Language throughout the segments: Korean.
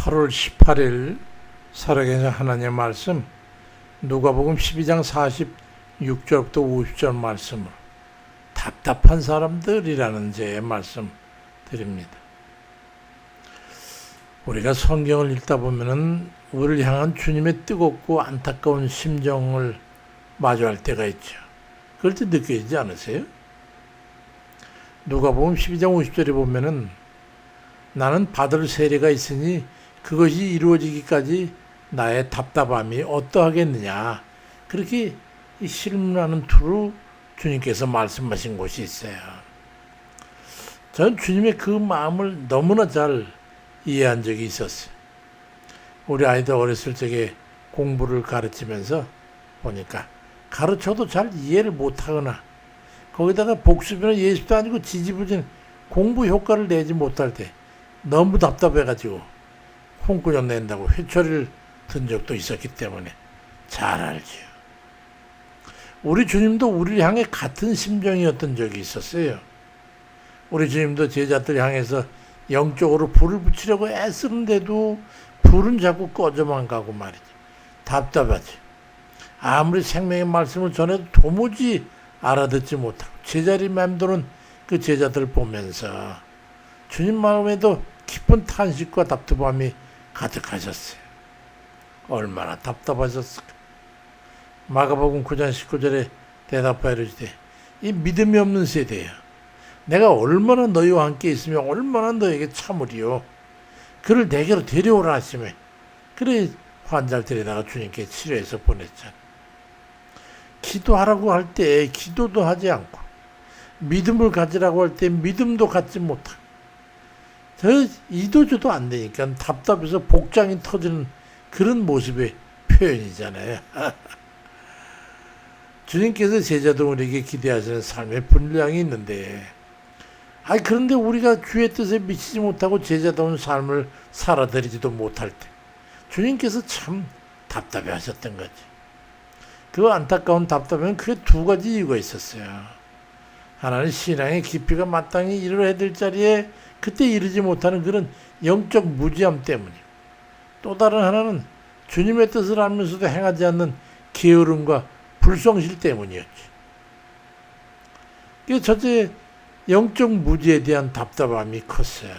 8월 18일 살아계신 하나님의 말씀 누가복음 12장 46절부터 50절 말씀으로 답답한 사람들이라는 제의 말씀 드립니다. 우리가 성경을 읽다 보면은 우리를 향한 주님의 뜨겁고 안타까운 심정을 마주할 때가 있죠. 그럴 때 느껴지지 않으세요? 누가복음 12장 50절에 보면은 나는 받을 세례가 있으니 그것이 이루어지기까지 나의 답답함이 어떠하겠느냐. 그렇게 실문하는 투로 주님께서 말씀하신 곳이 있어요. 저는 주님의 그 마음을 너무나 잘 이해한 적이 있었어요. 우리 아이들 어렸을 적에 공부를 가르치면서 보니까 가르쳐도 잘 이해를 못하거나 거기다가 복습이나 예습도 아니고 지지부진 공부 효과를 내지 못할 때 너무 답답해가지고 홍구정 낸다고 회초리를 든 적도 있었기 때문에 잘 알지요. 우리 주님도 우리를 향해 같은 심정이었던 적이 있었어요. 우리 주님도 제자들 향해서 영적으로 불을 붙이려고 애쓰는데도 불은 자꾸 꺼져만 가고 말이죠. 답답하지. 아무리 생명의 말씀을 전해도 도무지 알아듣지 못하고 제자리 맴도는 그 제자들을 보면서 주님 마음에도 깊은 탄식과 답답함이 가득하셨어요. 얼마나 답답하셨을까. 마가복음 9장 19절에 대답하여 이르시되 이 믿음이 없는 세대야. 내가 얼마나 너희와 함께 있으며 얼마나 너에게 참으리요. 그를 내게로 데려오라 하시며 그래 환자를 데려다가 주님께 치료해서 보냈잖아. 기도하라고 할 때 기도도 하지 않고 믿음을 가지라고 할 때 믿음도 갖지 못하고 저 이도저도 안 되니까 답답해서 복장이 터지는 그런 모습의 표현이잖아요. 주님께서 제자들에게 기대하시는 삶의 분량이 있는데 그런데 우리가 주의 뜻에 미치지 못하고 제자다운 삶을 살아들이지도 못할 때 주님께서 참 답답해 하셨던 거지. 그 안타까운 답답함은 크게 두 가지 이유가 있었어요. 하나는 신앙의 깊이가 마땅히 이르러야 될 자리에 그때 이르지 못하는 그런 영적 무지함 때문이고 또 다른 하나는 주님의 뜻을 알면서도 행하지 않는 게으름과 불성실 때문이었지. 첫째, 영적 무지에 대한 답답함이 컸어요.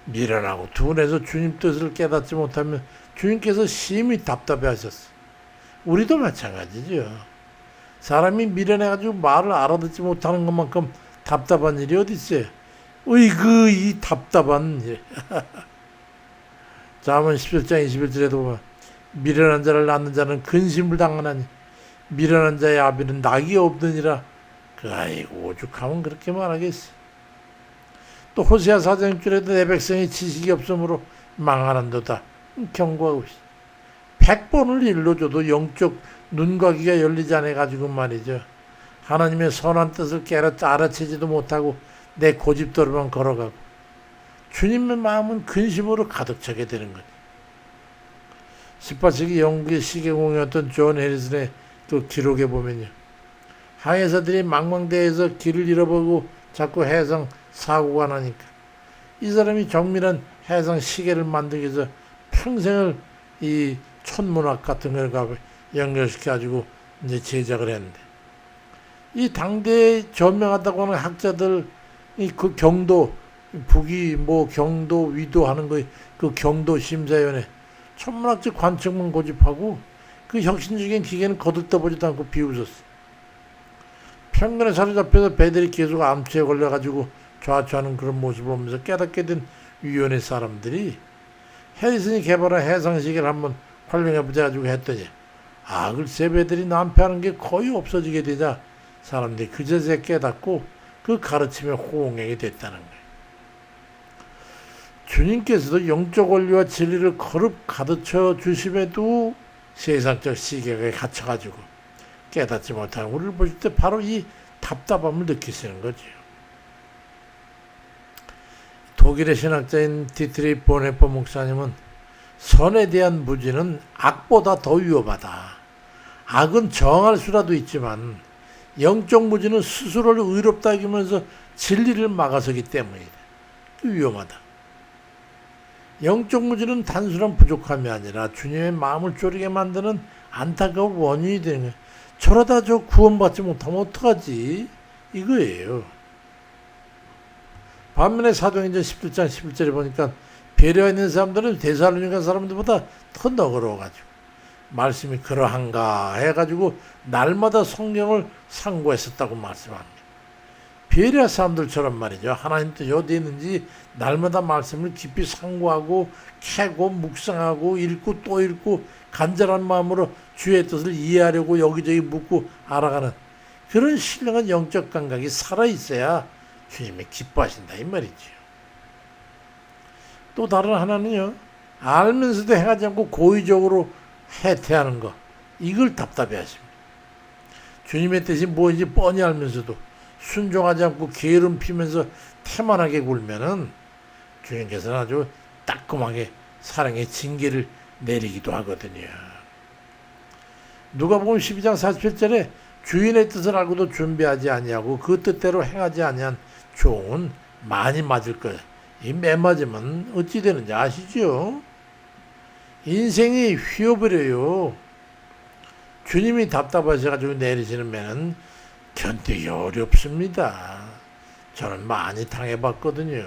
미련하고 둔해서 주님 뜻을 깨닫지 못하면 주님께서 심히 답답해 하셨어요. 우리도 마찬가지죠. 사람이 미련해가지고 말을 알아듣지 못하는 것만큼 답답한 일이 어디 있어요. 으이그 이 답답한 일. 잠언 17장 21절에도 보면 미련한 자를 낳는 자는 근심을 당하나니 미련한 자의 아비는 낙이 없느니라. 아이고 오죽하면 그렇게 말하겠어. 또 호세아 4장 6절에도 내 백성이 지식이 없으므로 망하는도다 경고하고 있어. 100번을 일러줘도 영적 눈과귀가 열리지 않아가지고 말이죠. 하나님의 선한 뜻을 알아채지도 못하고 내 고집대로만 걸어가고 주님의 마음은 근심으로 가득 차게 되는 거죠. 18세기 영국의 시계공이었던 존 해리슨의 그 기록에 보면요. 항해사들이 망망대해에서 길을 잃어버리고 자꾸 해상 사고가 나니까 이 사람이 정밀한 해상 시계를 만들기 위해서 평생을 이 천문학 같은 걸 연결시켜가지고 이제 제작을 했는데 이 당대에 저명하다고 하는 학자들 그 경도 북위 경도 위도 하는 거 그 경도 심사위원회 천문학적 관측만 고집하고 그 혁신적인 기계는 거들떠보지도 않고 비웃었어. 편견에 사로잡혀서 배들이 계속 암초에 걸려가지고 좌초하는 그런 모습을 보면서 깨닫게 된 위원회 사람들이 해리슨이 개발한 해상시계를 한번 활용해보자 가지고 했더니 글쎄 배들이 난패하는 게 거의 없어지게 되자 사람들이 그제서야 깨닫고 그 가르침에 호응하게 됐다는 거예요. 주님께서도 영적 원리와 진리를 거듭 가르쳐 주심에도 세상적 시계에 갇혀가지고 깨닫지 못하는 우리를 보실 때 바로 이 답답함을 느끼시는 거죠. 독일의 신학자인 디트리 본헤퍼 목사님은 선에 대한 무지는 악보다 더 위험하다. 악은 정할 수라도 있지만 영적 무지는 스스로를 의롭다 여기면서 진리를 막아서기 때문이다. 위험하다. 영적 무지는 단순한 부족함이 아니라 주님의 마음을 졸이게 만드는 안타까운 원인이 되는 거예요. 저러다 저 구원받지 못하면 어떡하지? 이거예요. 반면에 사도행전 17장 11절에 보니까 배려 있는 사람들은 데살로니가 사람들보다 더 너그러워가지고 말씀이 그러한가 해가지고 날마다 성경을 상고했었다고 말씀합니다. 베레아 사람들처럼 말이죠. 하나님 뜻이 어디 있는지 날마다 말씀을 깊이 상고하고 캐고 묵상하고 읽고 또 읽고 간절한 마음으로 주의 뜻을 이해하려고 여기저기 묻고 알아가는 그런 신령한 영적 감각이 살아있어야 주님이 기뻐하신다 이 말이지요. 또 다른 하나는요. 알면서도 행하지 않고 고의적으로 해태하는 거. 이걸 답답해 하십니다. 주님의 뜻이 뭔지 뻔히 알면서도 순종하지 않고 게으름 피면서 태만하게 굴면은 주님께서는 아주 따끔하게 사랑의 징계를 내리기도 하거든요. 누가복음 12장 47절에 주인의 뜻을 알고도 준비하지 아니하고 그 뜻대로 행하지 아니한 종은 많이 맞을 거예요. 이 매 맞으면 어찌 되는지 아시죠? 인생이 휘어버려요. 주님이 답답하셔가지고 내리시는 매는 견디기 어렵습니다. 저는 많이 당해봤거든요.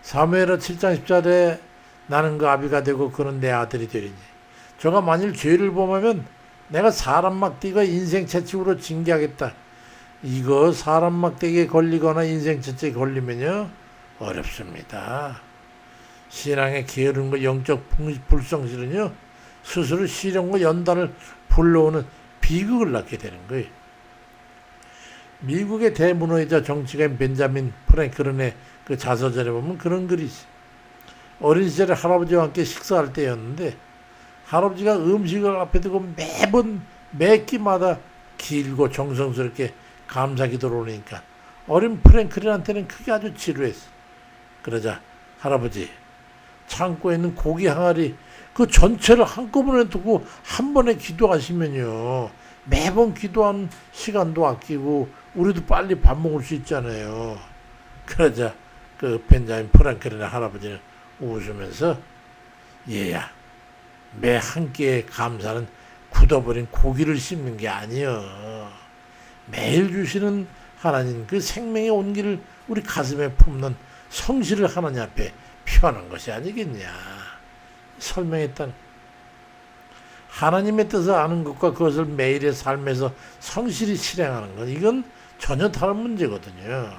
사무엘하 7장 10절에 나는 그 아비가 되고 그는 내 아들이 되리니 저가 만일 죄를 범하면 내가 사람 막대기가 인생 채찍으로 징계하겠다. 이거 사람 막대기에 걸리거나 인생 채찍에 걸리면요 어렵습니다. 신앙의 게으름과 영적 불성실은요 스스로 시련과 연단을 불러오는 비극을 낳게 되는 거예요. 미국의 대문호이자 정치가인 벤자민 프랭클린의 그 자서전에 보면 그런 글이 있어요. 어린 시절에 할아버지와 함께 식사할 때였는데 할아버지가 음식을 앞에 두고 매번 매 끼마다 길고 정성스럽게 감사 기도를 올리니까 어린 프랭클린한테는 그게 아주 지루했어. 그러자 할아버지 창고에 있는 고기 항아리 그 전체를 한꺼번에 두고 한 번에 기도하시면요 매번 기도하는 시간도 아끼고 우리도 빨리 밥 먹을 수 있잖아요. 그러자 그 벤자민 프랭클린의 할아버지는 웃으면서 얘야 매 한 끼의 감사는 굳어버린 고기를 씹는 게 아니여. 매일 주시는 하나님 그 생명의 온기를 우리 가슴에 품는 성실을 하나님 앞에 표하는 것이 아니겠냐 설명했다는. 하나님의 뜻을 아는 것과 그것을 매일의 삶에서 성실히 실행하는 것 이건 전혀 다른 문제거든요.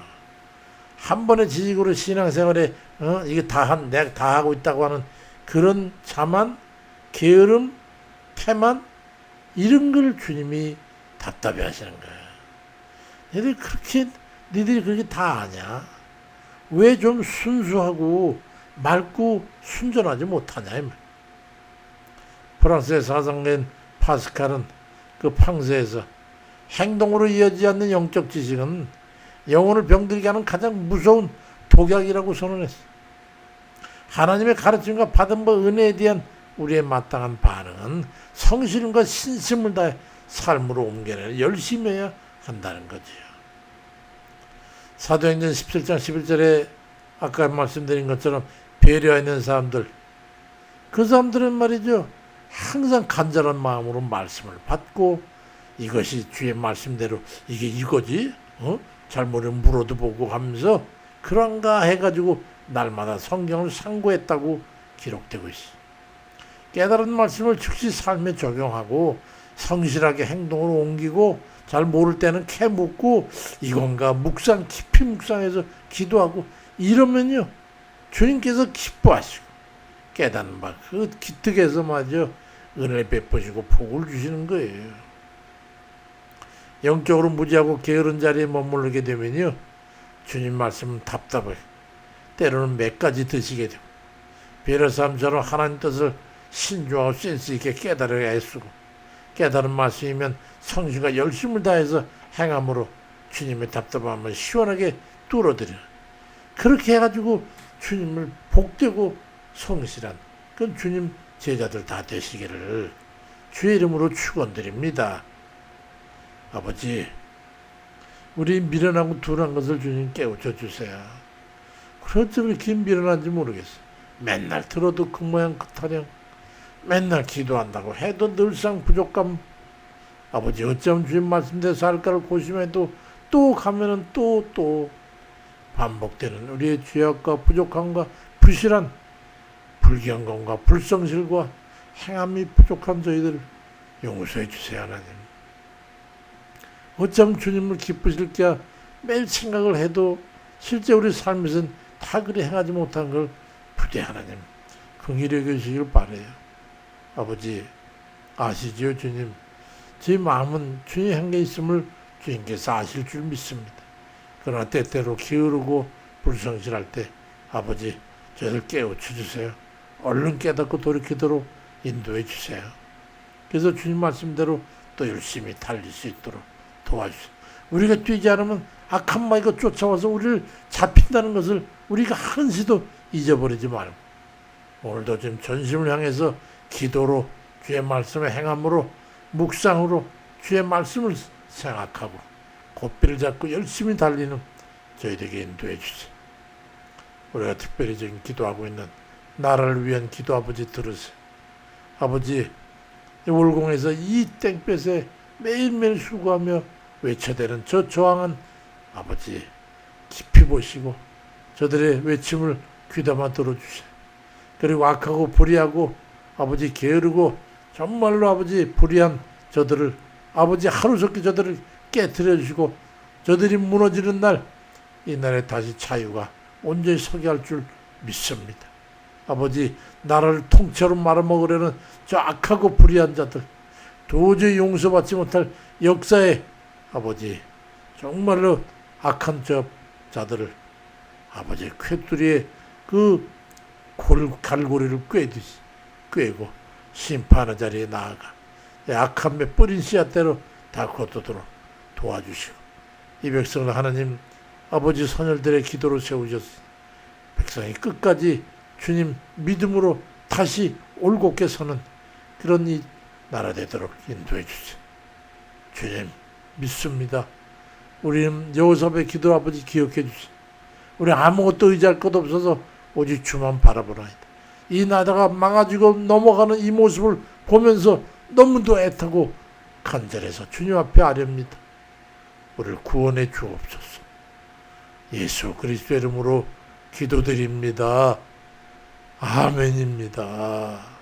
한 번의 지식으로 신앙생활에 이게 내가 다 하고 있다고 하는 그런 자만 게으름 태만 이런 걸 주님이 답답해 하시는 거예요. 니들이 그렇게 다 아냐? 왜 좀 순수하고 맑고 순전하지 못하냐? 프랑스의 사상가인 파스칼은 그 팡세에서 행동으로 이어지지 않는 영적 지식은 영혼을 병들게 하는 가장 무서운 독약이라고 선언했어. 하나님의 가르침과 받은 바 은혜에 대한 우리의 마땅한 반응은 성실과 신심을 다해 삶으로 옮겨내는 열심히 해야 한다는 거지요. 사도행전 17장 11절에 아까 말씀드린 것처럼 배려하는 사람들 그 사람들은 말이죠. 항상 간절한 마음으로 말씀을 받고 이것이 주의 말씀대로 이게 이거지? 잘못은 물어도 보고 하면서 그런가 해가지고 날마다 성경을 상고했다고 기록되고 있어. 깨달은 말씀을 즉시 삶에 적용하고 성실하게 행동으로 옮기고 잘 모를 때는 캐묻고 이건가 깊이 묵상해서 기도하고 이러면요 주님께서 기뻐하시고 깨닫는 바 그 기특해서 말이죠 은혜를 베푸시고 복을 주시는 거예요. 영적으로 무지하고 게으른 자리에 머무르게 되면요 주님 말씀은 답답해 때로는 몇 가지 드시게 되고 베레아 사람처럼 하나님 뜻을 신중하고 센스 있게 깨달아야 애쓰고 깨달은 말씀이면 성실과 열심을 다해서 행함으로 주님의 답답함을 시원하게 뚫어드려. 그렇게 해가지고 주님을 복되고 성실한 그 주님 제자들 다 되시기를 주의 이름으로 축원드립니다. 아버지, 우리 미련하고 둔한 것을 주님 깨우쳐 주세요. 그래서 이렇게 미련한지 모르겠어. 맨날 들어도 그 모양 그 타령, 맨날 기도한다고 해도 늘상 부족감. 아버지 어쩜 주님 말씀대로 살까를 고심해도 또 가면은 또 반복되는 우리의 죄악과 부족함과 부실한 불경건과 불성실과 행함이 부족한 저희들 용서해 주세요. 하나님. 어쩜 주님을 기쁘실까 매일 생각을 해도 실제 우리 삶에서는 다 그리 행하지 못한 걸 부디 하나님 긍휼히 여기시길 바라요. 아버지 아시지요 주님. 제 마음은 주님 향해 있음을 주님께서 아실 줄 믿습니다. 그러나 때때로 게으르고 불성실할 때 아버지 저희를 깨우쳐 주세요. 얼른 깨닫고 돌이키도록 인도해 주세요. 그래서 주님 말씀대로 또 열심히 달릴 수 있도록 도와주세요. 우리가 뛰지 않으면 악한 마귀가 쫓아와서 우리를 잡힌다는 것을 우리가 한시도 잊어버리지 말고 오늘도 지금 전심을 향해서 기도로 주의 말씀의 행함으로 묵상으로 주의 말씀을 생각하고 고삐를 잡고 열심히 달리는 저희에게 인도해 주세요. 우리가 특별히 지금 기도하고 있는 나라를 위한 기도 아버지 들으세요. 아버지 월공에서 이 땡볕에 매일매일 수고하며 외쳐대는 저 저항은 아버지 깊이 보시고 저들의 외침을 귀담아 들어주세요. 그리고 악하고 불의하고 아버지 게으르고 정말로 아버지 불의한 저들을 아버지 하루속히 저들을 깨뜨려 주시고 저들이 무너지는 날 이 날에 다시 자유가 온전히 서게 할 줄 믿습니다. 아버지 나라를 통째로 말아먹으려는 저 악하고 불의한 자들 도저히 용서받지 못할 역사에 아버지 정말로 악한 저 자들을 아버지 쾌뚜리에 그 갈고리를 꿰듯이 꿰고 심판의 자리에 나아가 악함에 뿌린 씨앗대로 다 걷도록 도와주시고 이 백성을 하나님 아버지 선열들의 기도로 세우셨으니 백성이 끝까지 주님 믿음으로 다시 올곧게 서는 그런 이 나라 되도록 인도해 주세요. 주님 믿습니다. 우리는 여호사의 기도 아버지 기억해 주세요. 우리 아무것도 의지할 것 없어서 오직 주만 바라보나이다. 이 나라가 망가지고 넘어가는 이 모습을 보면서 너무도 애타고 간절해서 주님 앞에 아렵니다. 우리를 구원해 주옵소서. 예수 그리스도 이름으로 기도드립니다. 아멘입니다.